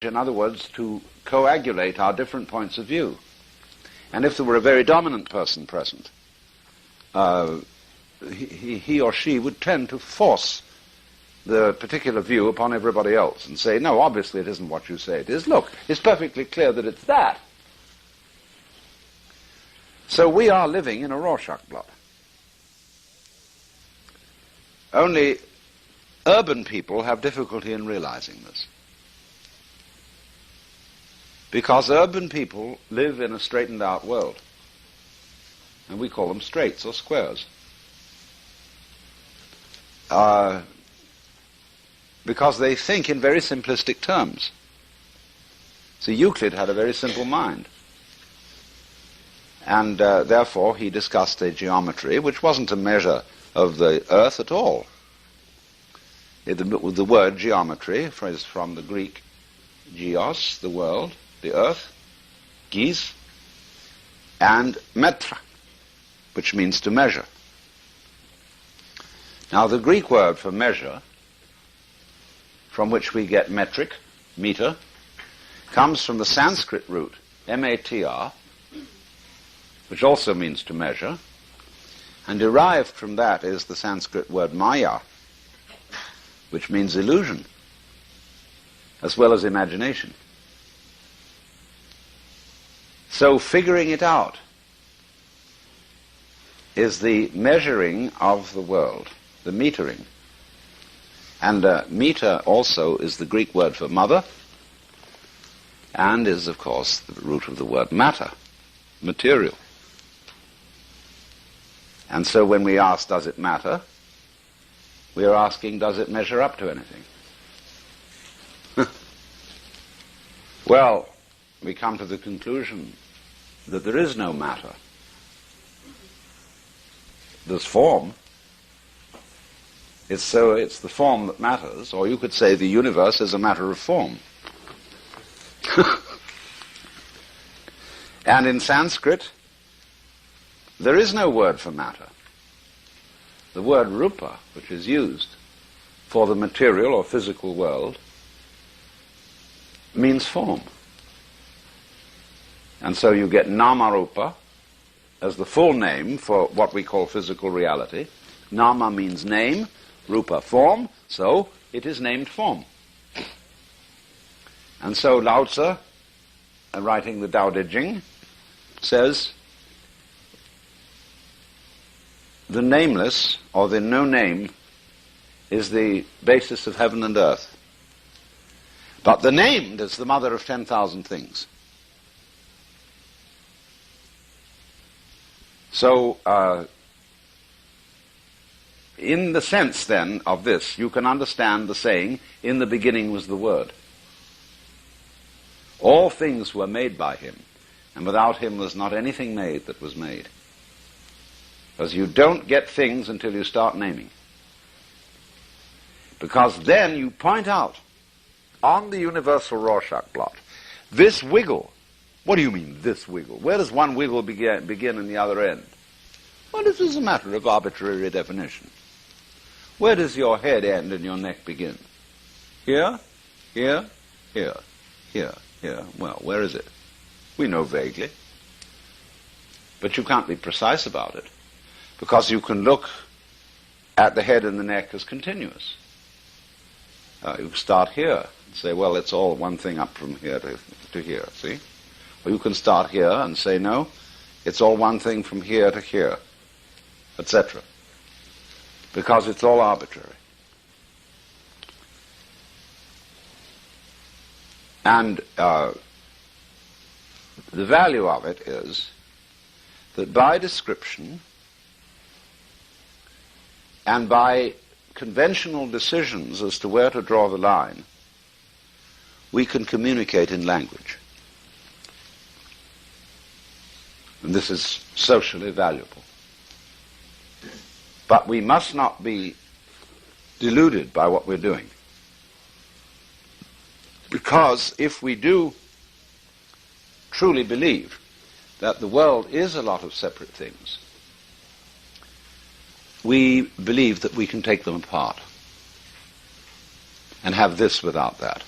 in other words, to coagulate our different points of view. And if there were a very dominant person present, he or she would tend to force the particular view upon everybody else and say, no, obviously it isn't what you say it is. Look, it's perfectly clear that it's that. So we are living in a Rorschach blot. Only urban people have difficulty in realizing this. Because urban people live in a straightened out world. And we call them straights or squares. Because they think in very simplistic terms. So Euclid had a very simple mind. And therefore he discussed a geometry which wasn't a measure of the earth at all. The word geometry is from the Greek geos, the world, the earth, gis, and metra, which means to measure. Now the Greek word for measure, from which we get metric, meter, comes from the Sanskrit root, M-A-T-R, which also means to measure, and derived from that is the Sanskrit word maya, which means illusion, as well as imagination. So figuring it out is the measuring of the world, the metering. And meter also is the Greek word for mother, and is, of course, the root of the word matter, material. And so when we ask, does it matter, we are asking, does it measure up to anything? Well, we come to the conclusion that there is no matter. There's form. It's the form that matters, or you could say the universe is a matter of form. And in Sanskrit, there is no word for matter. The word rupa, which is used for the material or physical world, means form. And so you get nama-rupa as the full name for what we call physical reality. Nama means name, rupa form, so it is named form. And so Lao Tzu, writing the Tao Te Ching, says, the nameless, or the no name, is the basis of heaven and earth. But the named is the mother of 10,000 things. So, in the sense then of this, you can understand the saying, in the beginning was the Word. All things were made by him, and without him was not anything made that was made. Because you don't get things until you start naming. Because then you point out on the universal Rorschach blot, this wiggle. What do you mean, this wiggle? Where does one wiggle begin and the other end? Well, this is a matter of arbitrary definition. Where does your head end and your neck begin? Here, here, here, here, here. Well, where is it? We know vaguely. But you can't be precise about it, because you can look at the head and the neck as continuous. You start here and say, well, it's all one thing up from here to here, see? Or you can start here and say, no, it's all one thing from here to here, etc. Because it's all arbitrary. And the value of it is that by description and by conventional decisions as to where to draw the line, we can communicate in language. And this is socially valuable. But we must not be deluded by what we're doing. Because if we do truly believe that the world is a lot of separate things, we believe that we can take them apart and have this without that.